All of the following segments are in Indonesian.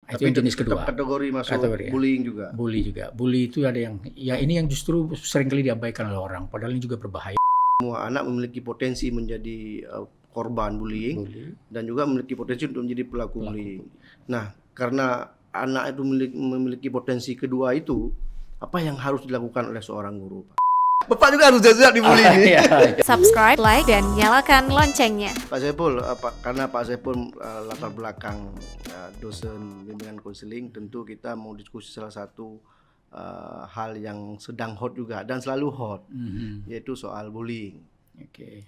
Itu yang jenis kedua. Kategori masuk Kategori, ya. bullying juga. Bully juga. Bully itu ada yang, ya ini yang justru seringkali diabaikan oleh orang, padahal ini juga berbahaya. Semua anak memiliki potensi menjadi korban bullying dan juga memiliki potensi untuk menjadi pelaku bullying. Nah, karena anak itu memiliki potensi kedua itu, apa yang harus dilakukan oleh seorang guru? Bapak juga harus siap dibully nih. Subscribe, like, dan nyalakan loncengnya. Pak Saiful, karena Pak Saiful latar belakang dosen bimbingan konseling, tentu kita mau diskusi salah satu hal yang sedang hot juga dan selalu hot, yaitu soal bullying. Oke.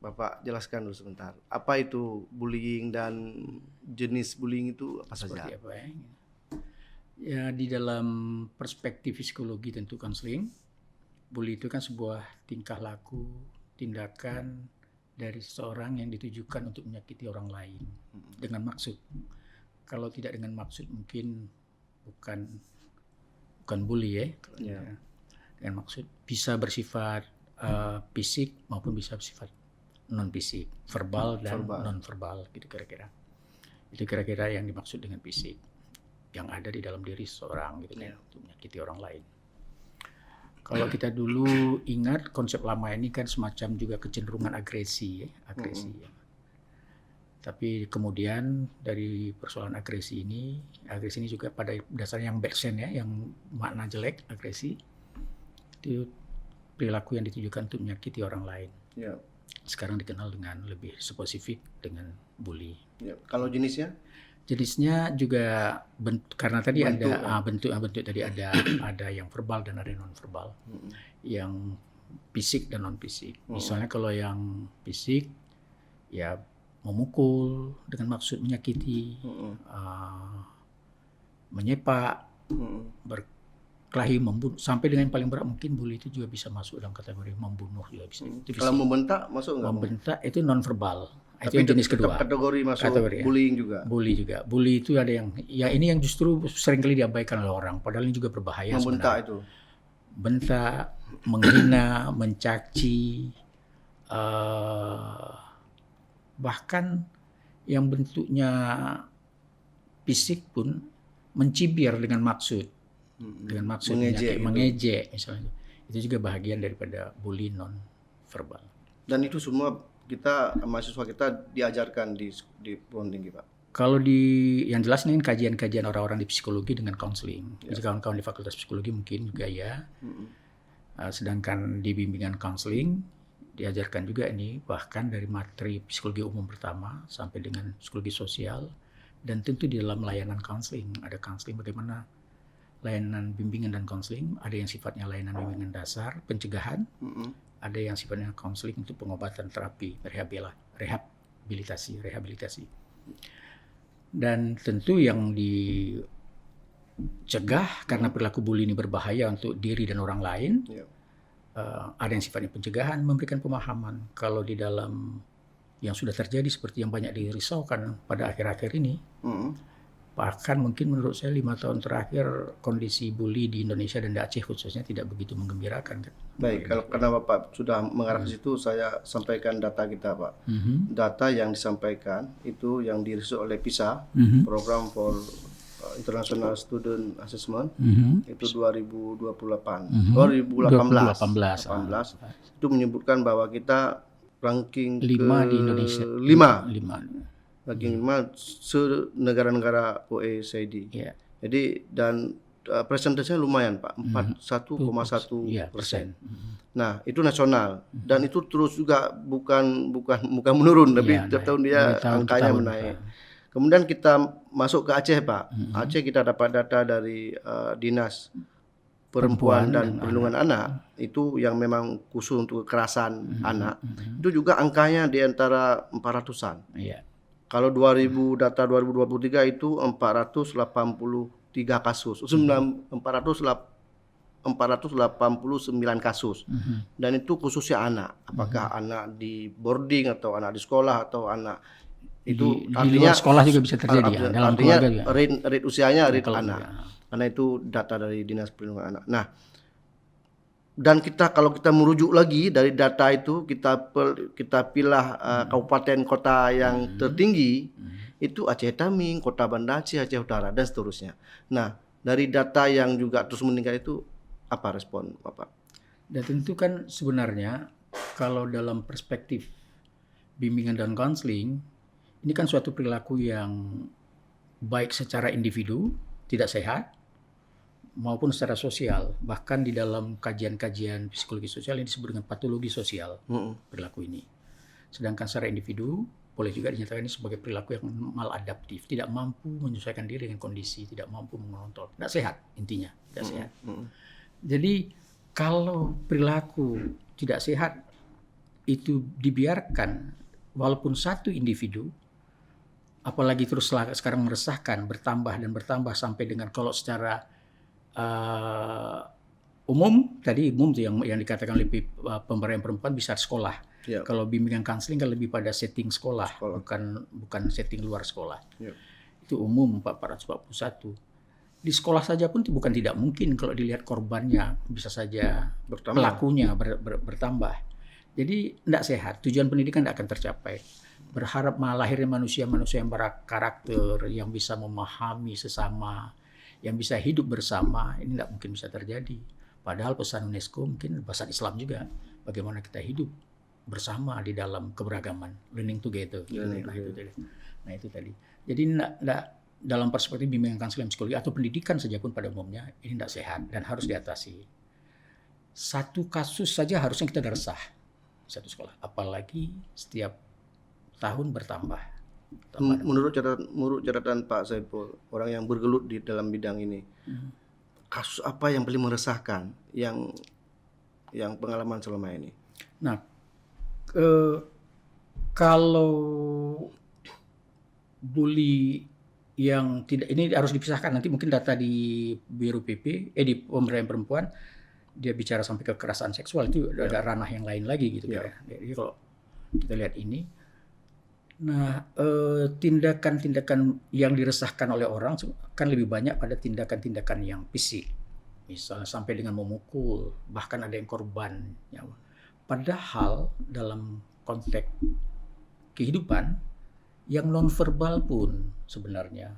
Bapak jelaskan dulu sebentar, apa itu bullying dan jenis bullying itu apa saja? Seperti apa ya? Ya, di dalam perspektif psikologi tentu konseling, bully itu kan sebuah tingkah laku, tindakan dari seseorang yang ditujukan untuk menyakiti orang lain dengan maksud. Kalau tidak dengan maksud mungkin bukan bully ya. Yeah. Dengan maksud bisa bersifat fisik maupun bisa bersifat non fisik, verbal dan non verbal gitu kira-kira. Itu kira-kira yang dimaksud dengan fisik yang ada di dalam diri seseorang gitu kan, untuk menyakiti orang lain. Kalau kita dulu ingat konsep lama ini kan semacam juga kecenderungan agresi. Ya. Tapi kemudian dari persoalan agresi ini juga pada dasarnya yang backsense ya, yang makna jelek, agresi itu perilaku yang ditujukan untuk menyakiti orang lain. Yeah. Sekarang dikenal dengan lebih spesifik dengan bully. Yeah. Kalau jenisnya? Jenisnya juga karena tadi bentuk tadi ada yang verbal dan ada yang non verbal, yang fisik dan non fisik. Misalnya kalau yang fisik ya memukul dengan maksud menyakiti, menyepak, berkelahi, membunuh, sampai dengan yang paling berat mungkin bully itu juga bisa masuk dalam kategori membunuh juga bisa. Kalau membentak masuk nggak? Membentak itu non verbal. Itu yang jenis kedua. Kategori masuk bullying juga. Bully juga. Bully itu ada yang, ya ini yang justru seringkali diabaikan oleh orang, padahal ini juga berbahaya. Membentak itu. Bentak, menghina, mencaci, bahkan yang bentuknya fisik pun mencibir dengan maksud, mengejek misalnya. Itu juga bahagian daripada bully non verbal. Dan itu semua mahasiswa kita diajarkan di perguruan tinggi, Pak. Kalau yang jelas ini kajian-kajian orang-orang di psikologi dengan konseling. Jadi kawan-kawan di Fakultas Psikologi mungkin juga ya. Sedangkan di bimbingan konseling diajarkan juga ini, bahkan dari materi psikologi umum pertama sampai dengan psikologi sosial, dan tentu di dalam layanan konseling ada konseling bagaimana layanan bimbingan dan konseling, ada yang sifatnya layanan bimbingan dasar, pencegahan, ada yang sifatnya konseling untuk pengobatan, terapi, rehabilitasi. Dan tentu yang dicegah karena perilaku bully ini berbahaya untuk diri dan orang lain, ada yang sifatnya pencegahan, memberikan pemahaman. Kalau di dalam yang sudah terjadi seperti yang banyak dirisaukan pada akhir-akhir ini, bahkan mungkin menurut saya 5 tahun terakhir kondisi bully di Indonesia dan di Aceh khususnya tidak begitu menggembirakan. Baik, kalau karena Bapak sudah mengarah ke situ, saya sampaikan data kita, Pak. Data yang disampaikan itu yang dirilis oleh PISA, Program for International Student Assessment, itu 2018. Itu menyebutkan bahwa kita ranking 5 di Indonesia. 5. Ranking 5 se-negara-negara OECD. Yeah. Jadi dan persentasenya lumayan, Pak, 41,1%. Nah, itu nasional dan itu terus juga bukan menurun, tapi tiap tahun dia angkanya menaik. Kemudian kita masuk ke Aceh, Pak. Aceh kita dapat data dari Dinas Perempuan dan Perlindungan Anak, itu yang memang khusus untuk kekerasan anak. Itu juga angkanya di antara 400-an. Kalau data 2023 itu 483 kasus, 489 kasus. Dan itu khususnya anak. Apakah anak di boarding atau anak di sekolah atau anak itu di artinya luar sekolah juga bisa terjadi dalam keluarga juga. Rate usianya rate anak. Karena itu data dari Dinas Perlindungan Anak. Nah, dan kalau kita merujuk lagi dari data itu, kita pilih kabupaten kota yang tertinggi, itu Aceh Taming, Kota Banda Aceh, Aceh Utara dan seterusnya. Nah, dari data yang juga terus meningkat itu apa respon Bapak? Dan tentu kan sebenarnya kalau dalam perspektif bimbingan dan konseling, ini kan suatu perilaku yang baik secara individu, tidak sehat, maupun secara sosial. Bahkan di dalam kajian-kajian psikologi sosial ini disebut dengan patologi sosial perilaku ini. Sedangkan secara individu boleh juga dinyatakan ini sebagai perilaku yang maladaptif, tidak mampu menyesuaikan diri dengan kondisi, tidak mampu mengontrol, tidak sehat intinya, tidak sehat. Jadi kalau perilaku tidak sehat itu dibiarkan, walaupun satu individu, apalagi terus sekarang meresahkan, bertambah dan bertambah sampai dengan kalau secara umum itu yang dikatakan oleh pemberdayaan perempuan bisa sekolah. Kalau bimbingan konseling kan lebih pada setting sekolah. bukan setting luar sekolah. Itu umum 441. Di sekolah saja pun bukan tidak mungkin kalau dilihat korbannya bisa saja pelakunya bertambah. Jadi tidak sehat. Tujuan pendidikan tidak akan tercapai. Berharap lahirnya manusia-manusia yang berkarakter, yang bisa memahami sesama, yang bisa hidup bersama, ini tidak mungkin bisa terjadi. Padahal pesan UNESCO mungkin pesan Islam juga, bagaimana kita hidup bersama di dalam keberagaman, learning together. Nah itu tadi. Jadi tidak dalam perspektif bimbingan konseling psikologi atau pendidikan saja pun pada umumnya ini tidak sehat dan harus diatasi. Satu kasus saja harusnya kita resah satu sekolah, apalagi setiap tahun bertambah. Menurut catatan Pak Saiful, orang yang bergelut di dalam bidang ini, kasus apa yang paling meresahkan yang pengalaman selama ini? Nah, kalau bully yang tidak, ini harus dipisahkan, nanti mungkin data di Biro PP, di Pemberdayaan Perempuan, dia bicara sampai kekerasan seksual, itu ada ranah yang lain lagi gitu. Jadi kalau kita lihat ini, nah tindakan-tindakan yang diresahkan oleh orang kan lebih banyak pada tindakan-tindakan yang fisik, misalnya sampai dengan memukul, bahkan ada yang korban nyawa. Padahal dalam konteks kehidupan yang nonverbal pun sebenarnya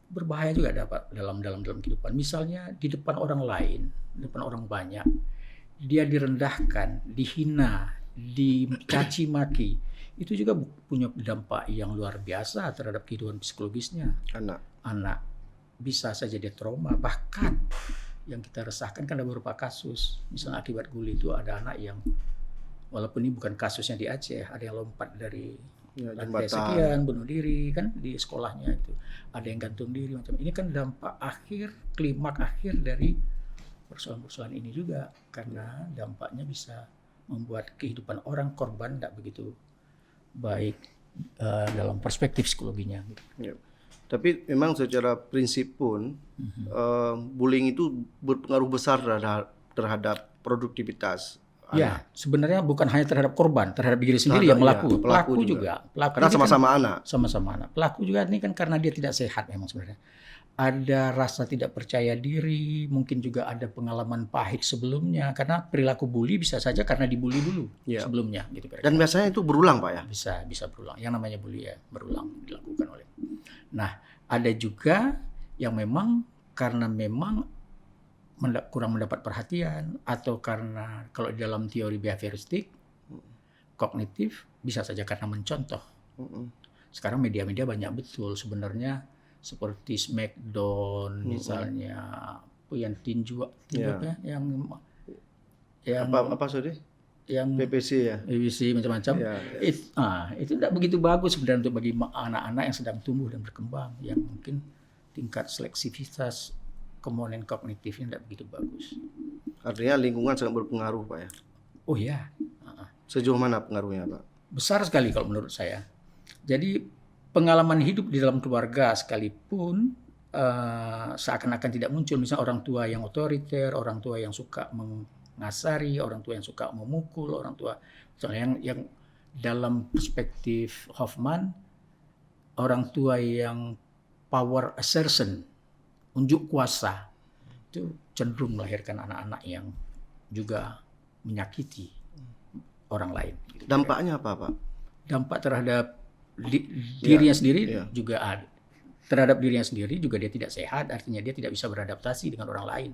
berbahaya juga dapat dalam kehidupan. Misalnya di depan orang lain, di depan orang banyak, dia direndahkan, dihina, dicaci maki, itu juga punya dampak yang luar biasa terhadap kehidupan psikologisnya. Anak bisa saja dia trauma, bahkan yang kita resahkan kan ada beberapa kasus, misalnya akibat bully itu ada anak yang walaupun ini bukan kasusnya di Aceh, ada yang lompat dari lantai sekian, bunuh diri kan di sekolahnya itu. Ada yang gantung diri macam. Ini kan dampak akhir, klimak akhir dari persoalan-persoalan ini juga, karena dampaknya bisa membuat kehidupan orang korban tidak begitu baik dalam perspektif psikologinya. Tapi memang secara prinsip pun bullying itu berpengaruh besar terhadap produktivitas. Ya, sebenarnya bukan hanya terhadap korban, terhadap diri sendiri yang pelaku juga. Karena sama-sama anak. Sama-sama anak. Pelaku juga ini kan karena dia tidak sehat memang sebenarnya. Ada rasa tidak percaya diri, mungkin juga ada pengalaman pahit sebelumnya, karena perilaku bully bisa saja karena dibully dulu sebelumnya gitu. Dan biasanya itu berulang, Pak ya? Bisa berulang. Yang namanya bully ya berulang dilakukan oleh. Nah, ada juga yang memang karena memang kurang mendapat perhatian, atau karena kalau di dalam teori behavioristik kognitif bisa saja karena mencontoh. Sekarang media-media banyak betul sebenarnya, seperti Smackdown misalnya, yang tinju yang apa sorry? Yang PPC macam-macam. Itu tidak begitu bagus sebenarnya untuk bagi anak-anak yang sedang tumbuh dan berkembang, yang mungkin tingkat seleksivitas komponen kognitifnya tidak begitu bagus. Artinya lingkungan sangat berpengaruh, Pak ya? Oh ya. Sejauh mana pengaruhnya, Pak? Besar sekali kalau menurut saya. Jadi pengalaman hidup di dalam keluarga sekalipun seakan-akan tidak muncul. Misalnya orang tua yang otoriter, orang tua yang suka mengasari, orang tua yang suka memukul, orang tua misalnya yang dalam perspektif Hoffman, orang tua yang power assertion, unjuk kuasa, itu cenderung melahirkan anak-anak yang juga menyakiti orang lain. Dampaknya apa, Pak? Dampak terhadap dirinya sendiri juga ada. Terhadap dirinya sendiri juga dia tidak sehat, artinya dia tidak bisa beradaptasi dengan orang lain.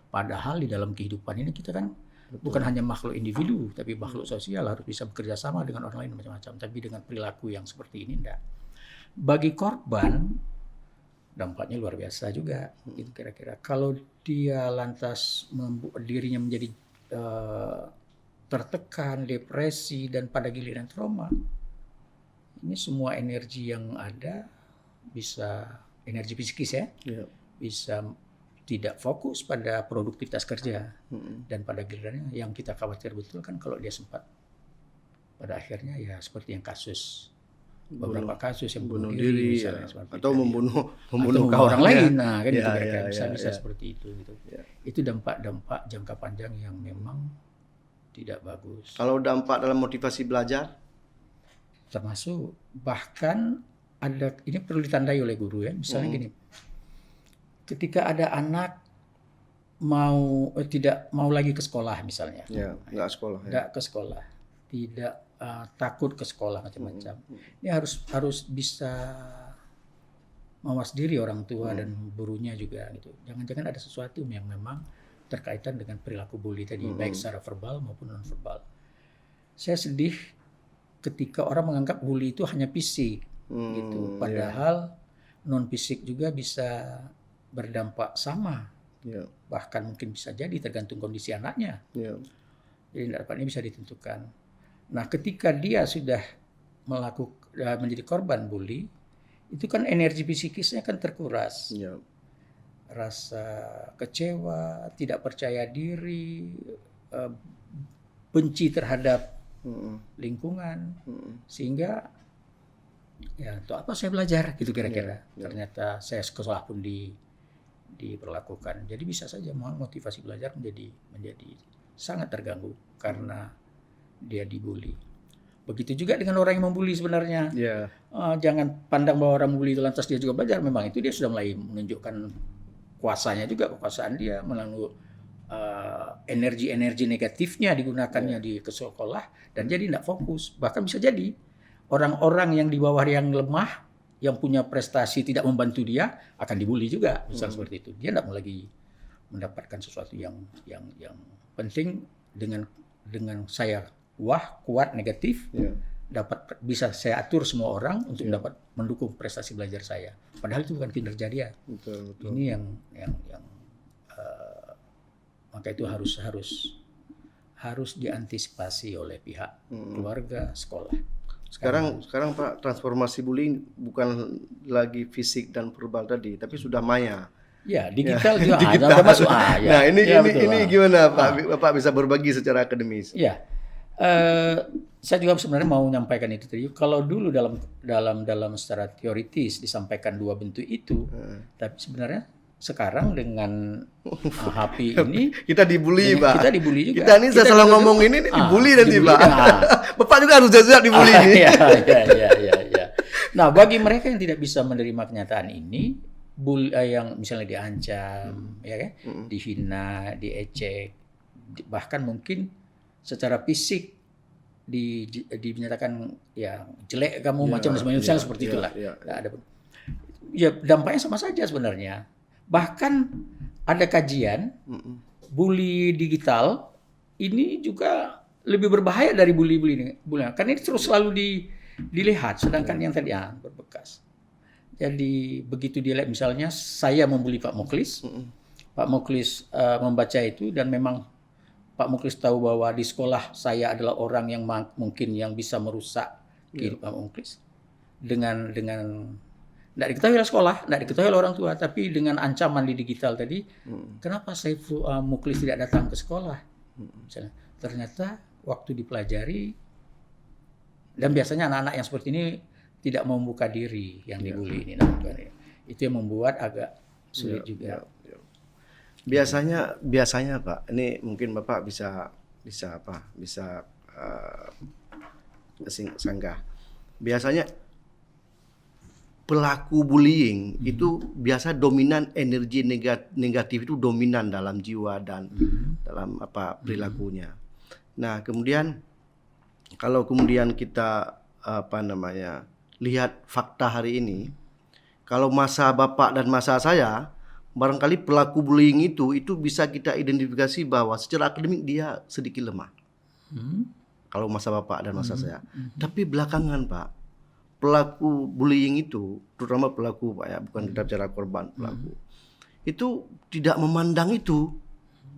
Padahal di dalam kehidupan ini kita kan bukan hanya makhluk individu, tapi makhluk sosial, harus bisa bekerja sama dengan orang lain macam-macam. Tapi dengan perilaku yang seperti ini enggak. Bagi korban dampaknya luar biasa juga. Itu kira-kira. Kalau dia lantas membuat dirinya menjadi tertekan, depresi, dan pada giliran trauma, ini semua energi yang ada bisa energi psikis ya, bisa tidak fokus pada produktivitas kerja, dan pada gilirannya yang kita khawatir betul kan kalau dia sempat pada akhirnya ya seperti yang kasus beberapa kasus yang bunuh diri misalnya, atau membunuh orang lain, nah kan itu bisa seperti itu gitu. Itu dampak jangka panjang yang memang tidak bagus. Kalau dampak dalam motivasi belajar, termasuk bahkan ada, ini perlu ditandai oleh guru ya, misalnya gini, ketika ada anak tidak mau lagi ke sekolah misalnya, nggak ke sekolah, tidak takut ke sekolah macam-macam, ini harus bisa mawas diri orang tua dan gurunya juga gitu. Jangan-jangan ada sesuatu yang memang terkaitan dengan perilaku bully tadi, baik secara verbal maupun non verbal. Saya sedih ketika orang menganggap bully itu hanya fisik, gitu. Padahal non fisik juga bisa berdampak sama, bahkan mungkin bisa jadi tergantung kondisi anaknya. Jadi dampaknya bisa ditentukan. Nah, ketika dia sudah menjadi korban bully, itu kan energi psikisnya kan terkuras. Rasa kecewa, tidak percaya diri, benci terhadap lingkungan, sehingga ya untuk apa saya belajar gitu kira-kira. Ternyata saya sekolah pun diperlakukan. Jadi bisa saja motivasi belajar menjadi sangat terganggu karena dia dibully. Begitu juga dengan orang yang membuli sebenarnya. Jangan pandang bahwa orang membuli itu lantas dia juga belajar. Memang itu dia sudah mulai menunjukkan kuasanya juga, kekuasaan dia melalui energi-energi negatifnya digunakannya di sekolah, dan jadi tidak fokus. Bahkan bisa jadi orang-orang yang di bawah yang lemah, yang punya prestasi tidak membantu dia akan dibully juga, misal seperti itu. Dia tidak mau lagi mendapatkan sesuatu yang penting dengan saya kuat negatif, dapat bisa saya atur semua orang untuk dapat mendukung prestasi belajar saya. Padahal itu bukan kinerja dia. Betul. Ini yang maka itu harus diantisipasi oleh pihak keluarga, sekolah. Sekarang Pak, transformasi bullying bukan lagi fisik dan verbal tadi, tapi sudah maya. Ya, digital juga ada masuk. Nah, ini gimana Pak? Bapak bisa berbagi secara akademis. Ya. Saya juga sebenarnya mau menyampaikan itu tadi. Kalau dulu dalam secara teoritis disampaikan dua bentuk itu, tapi sebenarnya sekarang dengan HP ini kita dibully, Pak. Kita dibully juga. Kita ini saya salah ngomong ini dibully nanti, Pak. Bapak juga harus siap dibully ini. Ya. Nah, bagi mereka yang tidak bisa menerima kenyataan ini, yang misalnya diancam, ya kan, dihina, diejek, bahkan mungkin secara fisik dinyatakan ya jelek kamu macam misalnya seperti itulah. Ya dampaknya sama saja sebenarnya. Bahkan ada kajian bully digital ini juga lebih berbahaya dari bully ini. Karena ini terus selalu dilihat, sedangkan yang tadi berbekas. Jadi begitu dilihat misalnya saya membuli Pak Mukhlis, Pak Mukhlis membaca itu dan memang Pak Mukhlis tahu bahwa di sekolah saya adalah orang yang mungkin yang bisa merusak kehidupan Pak Mukhlis. Dengan tidak diketahui oleh sekolah, tidak diketahui oleh orang tua, tapi dengan ancaman di digital tadi, kenapa Saiful Mukhlis tidak datang ke sekolah? Misalnya, ternyata waktu dipelajari, dan biasanya anak-anak yang seperti ini tidak mau membuka diri yang dibully ini. Itu yang membuat agak sulit juga. Biasanya Pak, ini mungkin Bapak bisa sanggah. Biasanya pelaku bullying itu biasa dominan energi negatif itu dominan dalam jiwa dan dalam perilakunya. Nah, kemudian kalau kemudian kita lihat fakta hari ini, kalau masa Bapak dan masa saya, barangkali pelaku bullying itu bisa kita identifikasi bahwa secara akademik dia sedikit lemah. Kalau masa Bapak dan masa saya. Tapi belakangan Pak, pelaku bullying itu, terutama pelaku Pak ya, bukan kita bicara korban, pelaku. Itu tidak memandang itu.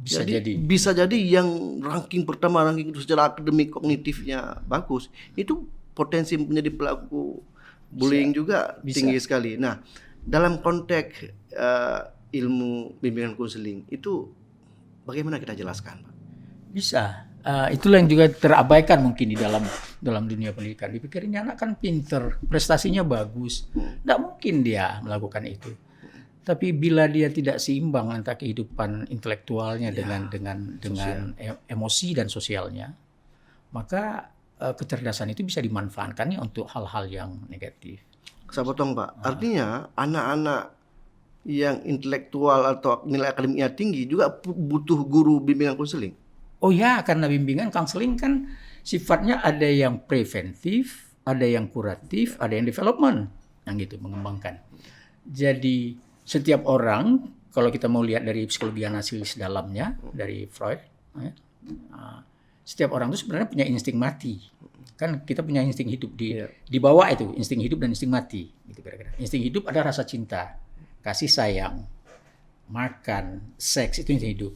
Bisa jadi yang ranking pertama, ranking itu secara akademik kognitifnya bagus, itu potensi menjadi pelaku bullying juga tinggi sekali. Nah, dalam konteks ilmu bimbingan konseling itu bagaimana kita jelaskan, Pak? Bisa. Itulah yang juga terabaikan mungkin di dalam dunia pendidikan. Dipikirnya anak kan pinter, prestasinya bagus, nggak mungkin dia melakukan itu. Tapi bila dia tidak seimbang antara kehidupan intelektualnya dengan emosi dan sosialnya, maka kecerdasan itu bisa dimanfaatkannya untuk hal-hal yang negatif. Saya potong Pak. Artinya anak-anak yang intelektual atau nilai akademiknya tinggi juga butuh guru bimbingan konseling. Oh ya, karena bimbingan konseling kan sifatnya ada yang preventif, ada yang kuratif, ada yang development, yang gitu mengembangkan. Jadi setiap orang, kalau kita mau lihat dari psikologi analisis dalamnya dari Freud, setiap orang itu sebenarnya punya insting mati. Kan kita punya insting hidup di bawah itu, insting hidup dan insting mati, gitu kira-kira. Insting hidup ada rasa cinta, kasih sayang, makan, seks, itu insting hidup.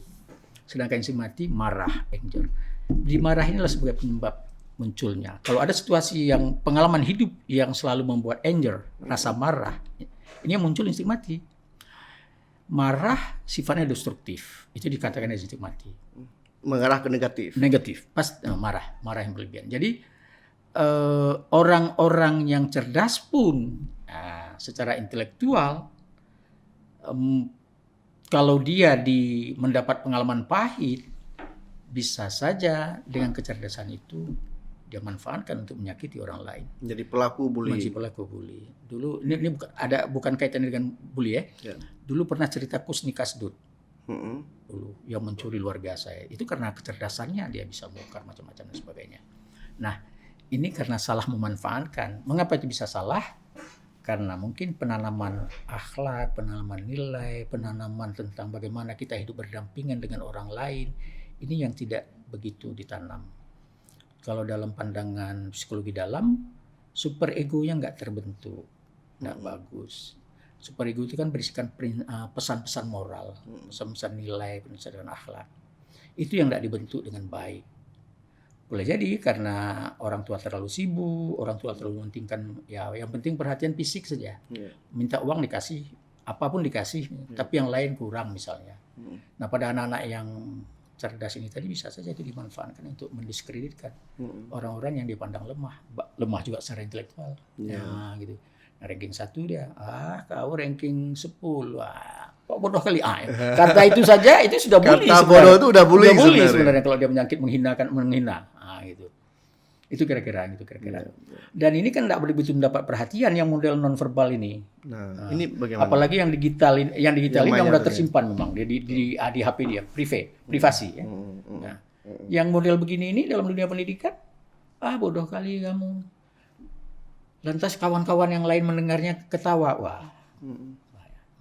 Sedangkan insting mati marah, anger. Di marah inilah sebagai penyebab munculnya. Kalau ada situasi yang pengalaman hidup yang selalu membuat anger, rasa marah, ini yang muncul insting mati. Marah sifatnya destruktif, itu dikatakan insting mati. Mengarah ke negatif. Negatif, marah yang berlebihan. Jadi orang-orang yang cerdas pun secara intelektual, kalau dia mendapat pengalaman pahit, bisa saja dengan kecerdasan itu dia manfaatkan untuk menyakiti orang lain. Jadi pelaku bully. Dulu ini bukan kaitannya dengan bully ya. Dulu pernah cerita Kusni Kasdut. Dulu yang mencuri luar biasa. Itu karena kecerdasannya dia bisa bongkar macam-macam dan sebagainya. Nah, ini karena salah memanfaatkan. Mengapa itu bisa salah? Karena mungkin penanaman akhlak, penanaman nilai, penanaman tentang bagaimana kita hidup berdampingan dengan orang lain, ini yang tidak begitu ditanam. Kalau dalam pandangan psikologi dalam, super egonya nggak terbentuk, nggak bagus. Super ego itu kan berisikan pesan-pesan moral, pesan-pesan nilai, pesan-pesan akhlak. Itu yang nggak dibentuk dengan baik. Boleh jadi karena orang tua terlalu sibuk, orang tua terlalu mementingkan ya yang penting perhatian fisik saja. Minta uang dikasih, apapun dikasih, tapi yang lain kurang misalnya. Nah, pada anak-anak yang cerdas ini tadi bisa saja itu dimanfaatkan untuk mendiskreditkan orang-orang yang dipandang lemah juga secara intelektual. Nah, gitu. Nah, ranking 1 dia, kau ranking 10. Kok bodoh kali. Kata itu saja itu sudah bully. Kata bodoh itu udah bully sebenarnya kalau dia menghina. Gitu. Itu kira-kira. Dan ini kan tidak boleh betul mendapat perhatian yang model nonverbal ini. Nah, ini bagaimana? Apalagi yang digital ini yang sudah tersimpan memang di HP dia, privasi ya. Nah, yang model begini ini dalam dunia pendidikan, bodoh kali kamu. Lantas kawan-kawan yang lain mendengarnya ketawa.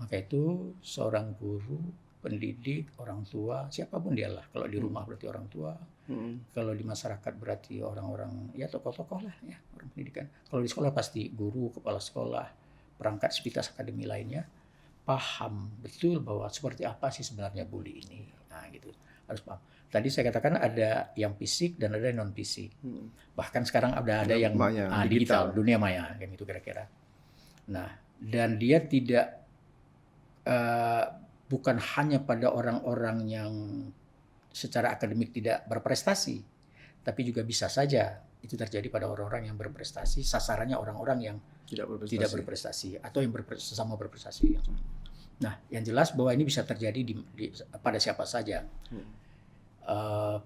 Maka itu seorang guru, pendidik, orang tua, siapapun dialah. Kalau di rumah berarti orang tua, kalau di masyarakat berarti orang-orang ya tokoh-tokoh lah ya, orang pendidikan. Kalau di sekolah pasti guru, kepala sekolah, perangkat sivitas akademi lainnya paham betul bahwa seperti apa sih sebenarnya bully ini. Nah, gitu. Harus paham. Tadi saya katakan ada yang fisik dan ada yang non fisik. Bahkan sekarang ada yang digital, dunia maya kan itu kira-kira. Nah, dan dia tidak bukan hanya pada orang-orang yang secara akademik tidak berprestasi, tapi juga bisa saja itu terjadi pada orang-orang yang berprestasi, sasarannya orang-orang yang tidak berprestasi atau yang sesama berprestasi. Nah, yang jelas bahwa ini bisa terjadi pada siapa saja.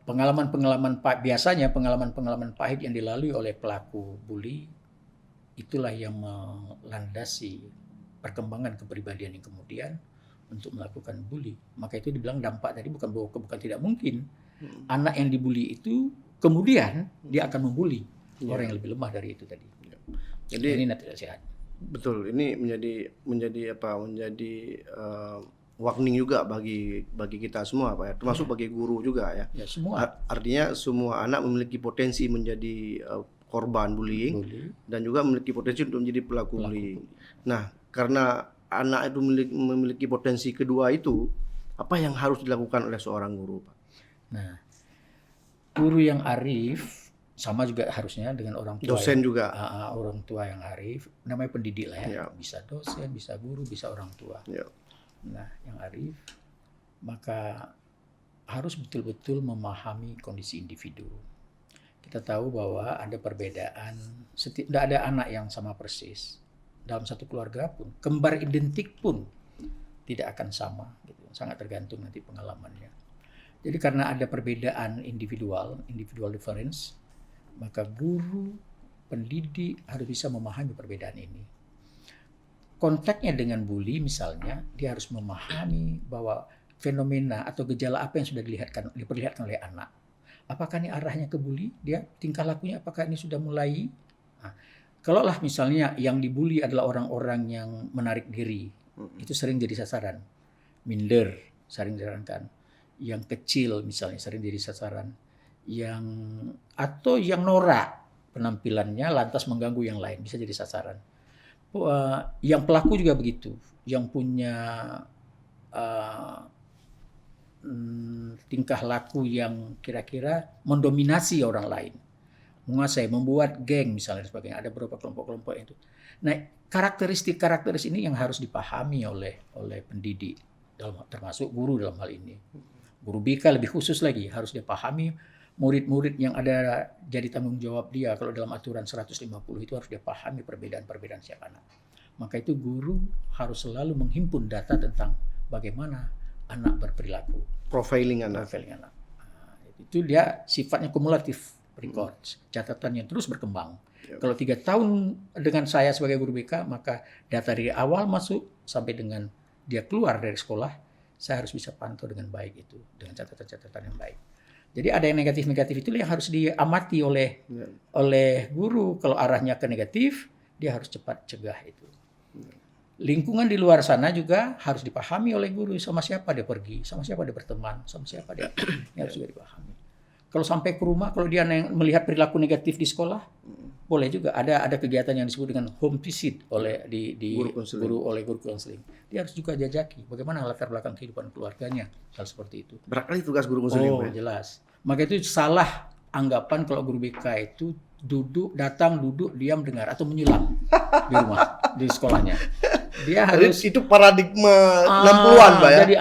Pengalaman-pengalaman pahit yang dilalui oleh pelaku bully itulah yang melandasi perkembangan kepribadian yang kemudian untuk melakukan bully. Maka itu dibilang dampak tadi bukan tidak mungkin. Anak yang dibully itu kemudian dia akan membuli orang yang lebih lemah dari itu tadi. Jadi ini tidak sehat. betul, ini menjadi warning juga bagi kita semua Pak ya, termasuk bagi guru juga ya. Ya semua. Artinya semua anak memiliki potensi menjadi korban bullying dan juga memiliki potensi untuk menjadi pelaku bullying. Nah, karena anak itu memiliki potensi kedua itu, apa yang harus dilakukan oleh seorang guru, Pak? Nah, guru yang arif sama juga harusnya dengan orang tua. Dosen juga. Orang tua yang arif, namanya pendidik lah ya. Ya. Bisa dosen, bisa guru, bisa orang tua. Ya. Nah, yang arif maka harus betul-betul memahami kondisi individu. Kita tahu bahwa ada perbedaan, tidak ada anak yang sama persis. Dalam satu keluarga pun, kembar identik pun tidak akan sama. Gitu. Sangat tergantung nanti pengalamannya. Jadi karena ada perbedaan individual difference, maka guru, pendidik harus bisa memahami perbedaan ini. Kontaknya dengan bully misalnya, dia harus memahami bahwa fenomena atau gejala apa yang sudah diperlihatkan oleh anak. Apakah ini arahnya ke bully? Dia tingkah lakunya apakah ini sudah mulai? Nah, kalaulah misalnya yang dibully adalah orang-orang yang menarik diri, itu sering jadi sasaran. Minder, sering disarankan. Yang kecil misalnya sering jadi sasaran. Atau yang norak penampilannya lantas mengganggu yang lain, bisa jadi sasaran. Yang pelaku juga begitu, yang punya tingkah laku yang kira-kira mendominasi orang lain, menguasai, membuat geng misalnya dan sebagainya. Ada beberapa kelompok-kelompok itu. Nah, karakteristik ini yang harus dipahami oleh pendidik, termasuk guru dalam hal ini. Guru BK lebih khusus lagi harus dipahami. Murid-murid yang ada jadi tanggung jawab dia, kalau dalam aturan 150 itu harus dia pahami perbedaan-perbedaan setiap anak. Maka itu guru harus selalu menghimpun data tentang bagaimana anak berperilaku. Profiling anak. Nah, itu dia sifatnya kumulatif records, catatan yang terus berkembang. Kalau 3 tahun dengan saya sebagai guru BK, maka data dari awal masuk sampai dengan dia keluar dari sekolah, saya harus bisa pantau dengan baik itu, dengan catatan-catatan yang baik. Jadi ada yang negatif-negatif itu yang harus diamati oleh guru. Kalau arahnya ke negatif, dia harus cepat cegah itu. Lingkungan di luar sana juga harus dipahami oleh guru. Sama siapa dia pergi, sama siapa dia berteman, sama siapa dia ini harus juga dipahami. Kalau sampai ke rumah, kalau dia melihat perilaku negatif di sekolah, boleh juga ada kegiatan yang disebut dengan home visit oleh guru konseling. Dia harus juga jajaki bagaimana latar belakang kehidupan keluarganya, hal seperti itu. Berakali tugas guru konseling. Jelas. Maka itu salah anggapan kalau guru BK itu datang, duduk, diam, dengar atau menyilam di rumah, di sekolahnya. Dia harus itu paradigma 60-an, Pak ya. Jadi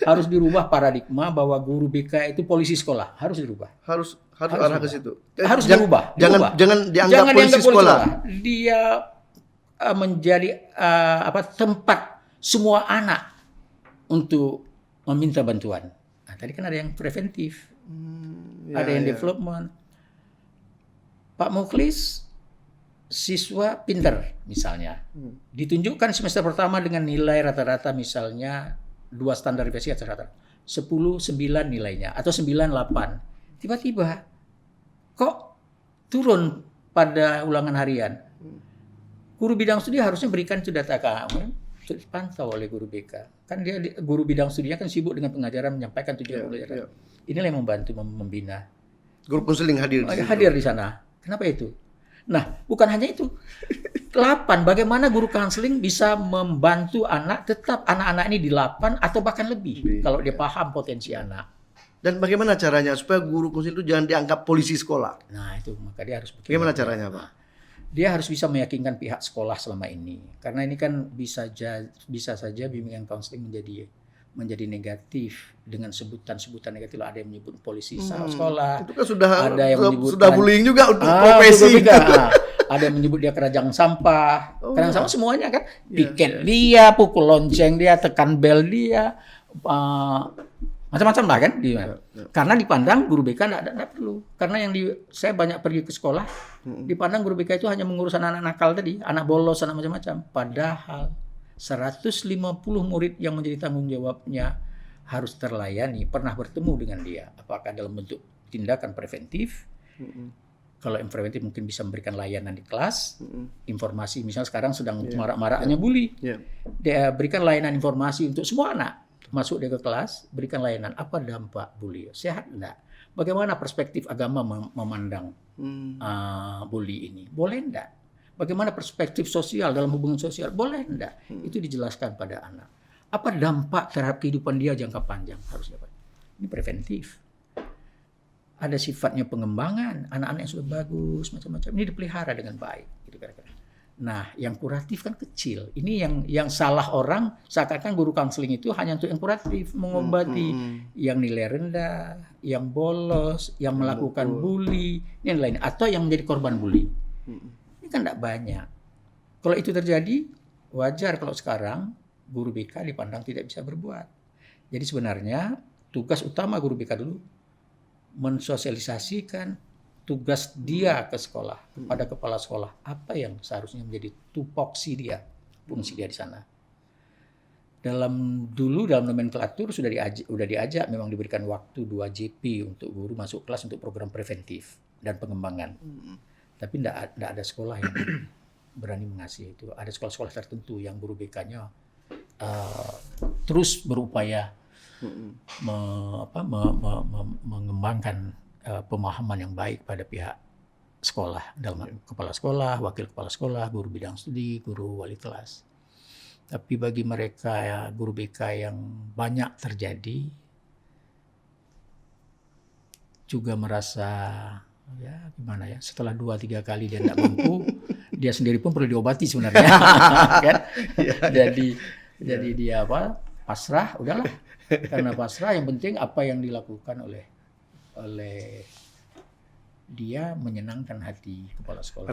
harus dirubah paradigma bahwa guru BK itu polisi sekolah, harus dirubah. Harus arah ke situ. Harus dirubah. Jangan dianggap polisi sekolah. Dia menjadi tempat semua anak untuk meminta bantuan. Nah, tadi kan ada yang preventif. Ada yang development. Pak Mukhlis siswa pinter misalnya. Ditunjukkan semester pertama dengan nilai rata-rata misalnya 2 standar deviasi rata-rata. 10, 9 nilainya atau 9, 8. Tiba-tiba kok turun pada ulangan harian. Guru bidang studi harusnya berikan itu data ke dipantau oleh guru BK. Kan dia guru bidang studinya kan sibuk dengan pengajaran, menyampaikan tujuan pelajaran. Inilah yang membantu membina. Guru konseling hadir di sana. Kenapa itu? Nah, bukan hanya itu. 8, bagaimana guru konseling bisa membantu anak tetap anak-anak ini di 8 atau bahkan lebih kalau dia paham potensi anak. Dan bagaimana caranya supaya guru konseling itu jangan dianggap polisi sekolah? Nah, itu maka dia harus bagaimana caranya, Pak? Dia harus bisa meyakinkan pihak sekolah selama ini. Karena ini kan bisa saja bimbingan konseling menjadi negatif dengan sebutan-sebutan negatif. Ada yang menyebut polisi sekolah. Itu kan sudah menyebutkan bullying juga untuk profesi. Ada yang menyebut dia keranjang sampah. Keranjang sampah semuanya kan. Piket dia, pukul lonceng dia, tekan bel dia. Macam-macam lah kan. Karena dipandang guru BK tidak perlu. Karena saya banyak pergi ke sekolah, dipandang guru BK itu hanya mengurus anak-anak nakal tadi, anak bolos, anak macam-macam. Padahal 150 murid yang menjadi tanggung jawabnya harus terlayani, pernah bertemu dengan dia. Apakah dalam bentuk tindakan preventif, Kalau yang preventif mungkin bisa memberikan layanan di kelas, informasi. Misalnya sekarang sedang marak-maraknya bully. Dia berikan layanan informasi untuk semua anak. Masuk dia ke kelas, berikan layanan. Apa dampak bully? Sehat enggak? Bagaimana perspektif agama memandang bully ini? Boleh enggak? Bagaimana perspektif sosial dalam hubungan sosial? Boleh enggak? Itu dijelaskan pada anak. Apa dampak terhadap kehidupan dia jangka panjang? Harusnya Pak. Ini preventif. Ada sifatnya pengembangan, anak-anak yang sudah bagus, macam-macam. Ini dipelihara dengan baik. Gitu kira-kira. Nah, yang kuratif kan kecil. Ini yang salah orang, seakan-akan guru konseling itu hanya untuk yang kuratif, mengobati yang nilai rendah, yang bolos, yang melakukan bully, yang lain, atau yang menjadi korban bully. Ini kan tidak banyak. Kalau itu terjadi, wajar kalau sekarang guru BK dipandang tidak bisa berbuat. Jadi sebenarnya tugas utama guru BK dulu mensosialisasikan tugas dia ke sekolah, kepada kepala sekolah, apa yang seharusnya menjadi tupoksi dia, fungsi dia di sana. Dalam nomenklatur sudah diajak memang diberikan waktu 2 JP untuk guru masuk kelas untuk program preventif dan pengembangan. Tapi tidak ada sekolah yang berani mengasih itu. Ada sekolah-sekolah tertentu yang guru BK-nya terus berupaya mengembangkan pemahaman yang baik pada pihak sekolah, dalam kepala sekolah, wakil kepala sekolah, guru bidang studi, guru wali kelas. Tapi bagi mereka guru BK yang banyak terjadi, juga merasa gimana ya, setelah 2-3 kali dia tidak mampu, dia sendiri pun perlu diobati sebenarnya, kan? Jadi dia pasrah, udahlah. Karena pasrah, yang penting apa yang dilakukan oleh dia menyenangkan hati kepala sekolah.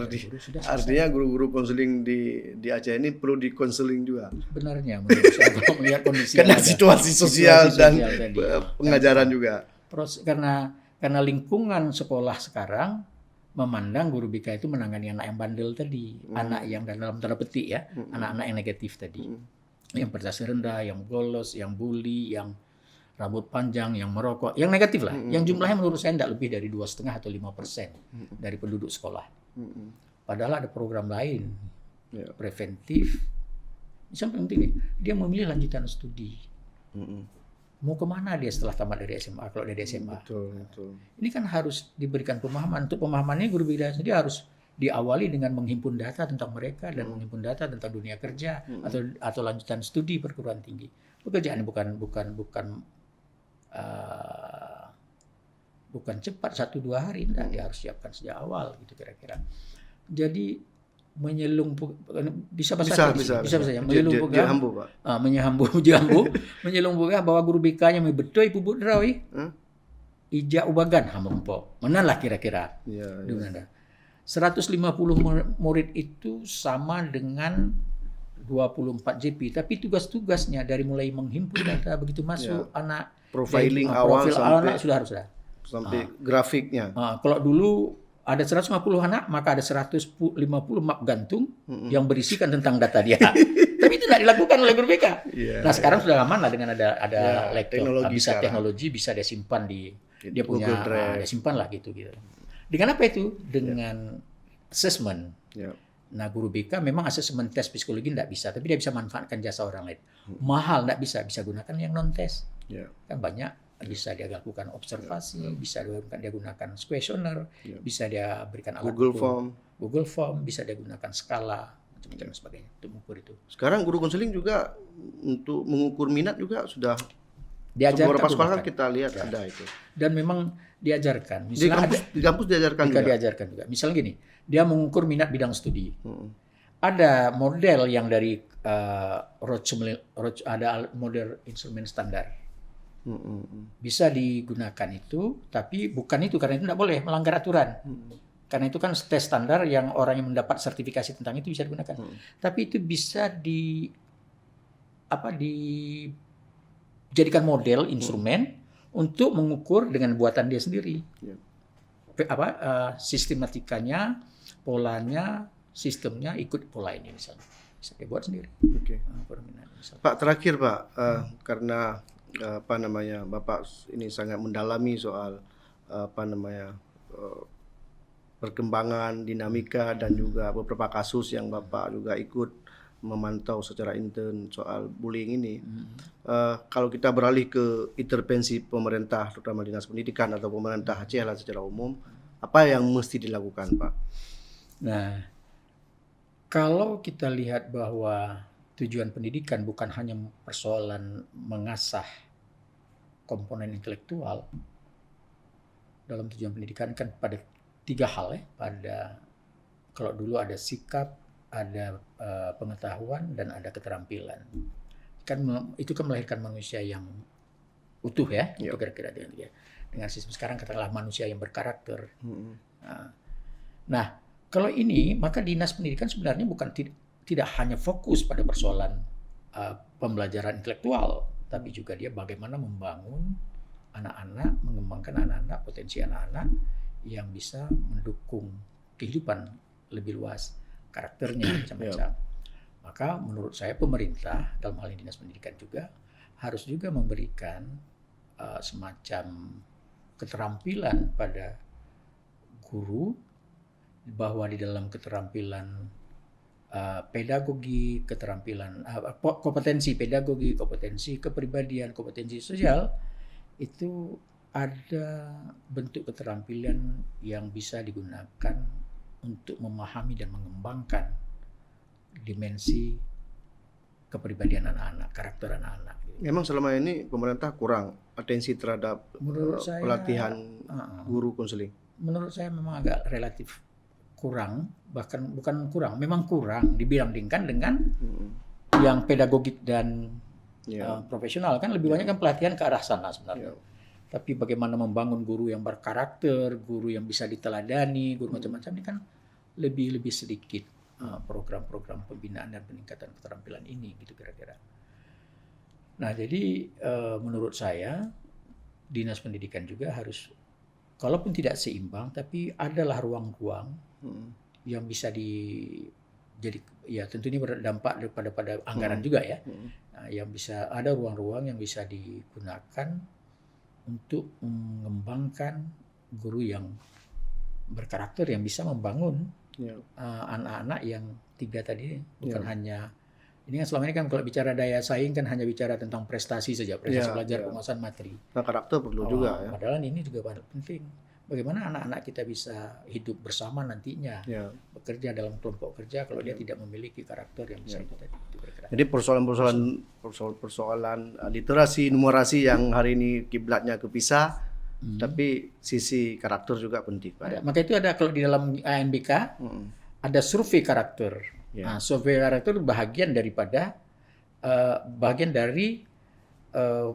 Artinya guru-guru konseling di Aceh ini perlu dikonseling juga. Sebenarnya menurut saya kalau melihat kondisi karena situasi sosial dan pengajaran juga. Karena lingkungan sekolah sekarang memandang guru BK itu menangani anak yang bandel tadi, anak yang dalam tanda petik ya, anak-anak yang negatif tadi. Yang prestasi rendah, yang bolos, yang bully, yang rambut panjang, yang merokok, yang negatif lah. Yang jumlahnya menurut saya tidak lebih dari 2,5 atau 5% dari penduduk sekolah. Padahal ada program lain, preventif. Misalnya penting nih, dia memilih lanjutan studi. Mau kemana dia setelah tamat dari SMA? Kalau dari SMA, betul. Ini kan harus diberikan pemahaman. Untuk pemahamannya guru BK sendiri harus diawali dengan menghimpun data tentang mereka dan menghimpun data tentang dunia kerja atau lanjutan studi perguruan tinggi. Pekerjaan bukan cepat 1-2 hari, enggak, dia harus siapkan sejak awal gitu kira-kira. Jadi bisa menyelumpukan bahwa guru BK-nya betul ibu budrawih ija ubagan hamempo menalah kira-kira. 150 murid itu sama dengan 24 JP, tapi tugas-tugasnya dari mulai menghimpun data begitu masuk anak, profiling profil awal anak sudah sampai grafiknya. Kalau dulu ada 150 anak, maka ada 150 map gantung yang berisikan tentang data dia. Tapi itu tidak dilakukan oleh guru BK. Nah sekarang sudah aman lah dengan ada laptop, teknologi bisa dia simpan dia punya, dia simpan lah gitu. Dengan apa itu? Dengan assessment. Nah guru BK memang asesmen tes psikologi tidak bisa, tapi dia bisa manfaatkan jasa orang lain. Mahal tidak bisa gunakan yang non tes. Kan banyak, bisa dia lakukan observasi, bisa dia gunakan questionnaire, bisa dia berikan alat Google Form, bisa dia gunakan skala, macam-macam dan sebagainya untuk mengukur itu. Sekarang guru konseling juga untuk mengukur minat juga sudah diajarkan. Beberapa sekolah kan kita lihat ada itu. Dan memang diajarkan. Misalnya di kampus diajarkan juga. Diajarkan juga. Misalnya gini, dia mengukur minat bidang studi. Ada model yang dari ada model instrumen standar. Bisa digunakan itu, tapi bukan itu, karena itu tidak boleh melanggar aturan. Karena itu kan tes standar yang orang yang mendapat sertifikasi tentang itu bisa digunakan. Tapi itu bisa dijadikan model instrumen untuk mengukur dengan buatan dia sendiri. Sistematikanya, polanya, sistemnya ikut pola ini misalnya. Bisa dia buat sendiri. Pak, terakhir Pak, karena Bapak ini sangat mendalami soal perkembangan, dinamika dan juga beberapa kasus yang Bapak juga ikut memantau secara intens soal bullying ini. Kalau kita beralih ke intervensi pemerintah, terutama dinas pendidikan atau pemerintah Aceh lah secara umum, apa yang mesti dilakukan, Pak? Nah, kalau kita lihat bahwa tujuan pendidikan bukan hanya persoalan mengasah komponen intelektual, dalam tujuan pendidikan kan pada 3 hal ya, kalau dulu ada sikap, ada pengetahuan dan ada keterampilan. Itu kan melahirkan manusia yang utuh ya, itu kira-kira dengan sistem sekarang katakanlah manusia yang berkarakter. Nah, kalau ini maka dinas pendidikan sebenarnya tidak hanya fokus pada persoalan pembelajaran intelektual, tapi juga dia bagaimana membangun anak-anak, mengembangkan anak-anak, potensi anak-anak yang bisa mendukung kehidupan lebih luas, karakternya macam-macam. Maka menurut saya pemerintah dalam hal ini dinas pendidikan juga harus juga memberikan semacam keterampilan pada guru, bahwa di dalam keterampilan pedagogi, keterampilan kompetensi pedagogi, kompetensi kepribadian, kompetensi sosial, itu ada bentuk keterampilan yang bisa digunakan untuk memahami dan mengembangkan dimensi kepribadian anak-anak, karakter anak-anak. Memang selama ini pemerintah kurang atensi terhadap pelatihan guru konseling. Menurut saya memang agak relatif kurang, bahkan bukan kurang, memang kurang dibandingkan dengan yang pedagogik dan profesional. Kan lebih banyak kan pelatihan ke arah sana sebenarnya. Tapi bagaimana membangun guru yang berkarakter, guru yang bisa diteladani, guru macam-macam ini kan lebih sedikit program-program pembinaan dan peningkatan keterampilan ini gitu kira-kira. Nah, jadi menurut saya dinas pendidikan juga harus, kalaupun tidak seimbang, tapi adalah ruang-ruang yang bisa jadi ya tentu ini berdampak pada anggaran juga ya. Nah, yang bisa ada ruang-ruang yang bisa digunakan untuk mengembangkan guru yang berkarakter, yang bisa membangun anak-anak yang 3 tadi, bukan hanya ini kan selama ini kan kalau bicara daya saing kan hanya bicara tentang prestasi saja, prestasi belajar, penguasaan materi. Nah, karakter perlu juga ya. Padahal ini juga penting. Bagaimana anak-anak kita bisa hidup bersama nantinya, bekerja dalam kelompok kerja kalau dia tidak memiliki karakter yang bisa itu tadi. Jadi persoalan literasi, numerasi yang hari ini kiblatnya kepisah, tapi sisi karakter juga penting, Pak. Maka itu ada kalau di dalam ANBK ada survei karakter. Nah, survei karakter bagian dari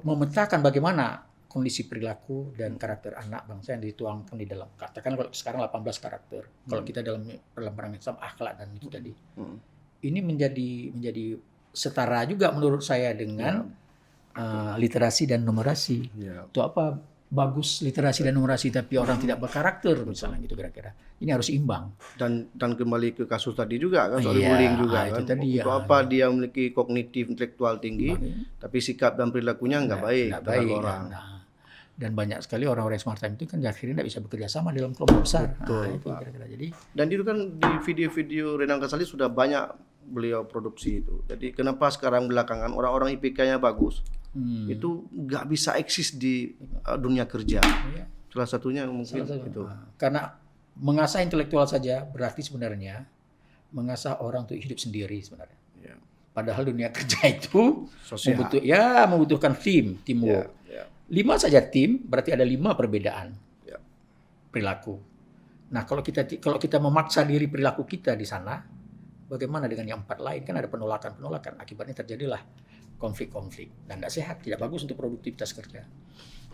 memetakan bagaimana kondisi perilaku dan karakter anak bangsa yang dituangkan di dalam, katakan kalau sekarang 18 karakter. Kalau kita dalam perang Islam akhlak dan itu tadi. Ini menjadi setara juga menurut saya dengan literasi dan numerasi. Itu apa bagus literasi dan numerasi tapi orang tidak berkarakter misalnya gitu kira-kira. Ini harus imbang. Dan kembali ke kasus tadi juga kan soal bullying juga kan. Untuk apa dia memiliki kognitif intelektual tinggi tapi sikap dan perilakunya enggak baik terhadap orang. Dan banyak sekali orang-orang smart time itu kan akhirnya tidak bisa bekerja sama dalam kelompok besar. Betul, itu kira-kira. Jadi dan itu kan di video-video Renang Kasali sudah banyak beliau produksi itu. Jadi kenapa sekarang belakangan orang-orang IPK-nya bagus itu nggak bisa eksis di dunia kerja? Salah satunya mungkin itu. Karena mengasah intelektual saja berarti sebenarnya mengasah orang untuk hidup sendiri sebenarnya. Padahal dunia kerja itu membutuhkan teamwork. 5 saja tim berarti ada 5 perbedaan perilaku. Nah, kalau kita memaksa diri perilaku kita di sana, bagaimana dengan yang 4 lain? Kan ada penolakan. Akibatnya terjadilah konflik-konflik dan tidak sehat, tidak bagus untuk produktivitas kerja.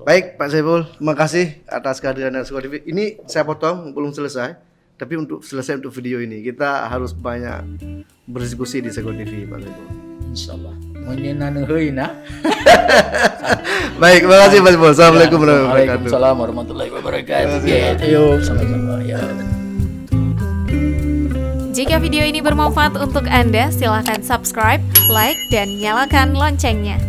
Baik, Pak Saiful, terima kasih atas kehadiran dan Sekolah TV. Ini saya potong, belum selesai. Tapi untuk selesai untuk video ini, kita harus banyak berdiskusi di Sekolah TV, Pak Saiful. Insyaallah. Menyenangkan. Baik, terima kasih Pak Saiful. Assalamualaikum warahmatullahi wabarakatuh. Waalaikumsalam warahmatullahi wabarakatuh. Yuk, sama-sama ya. Jika video ini bermanfaat untuk Anda, silakan subscribe, like, dan nyalakan loncengnya.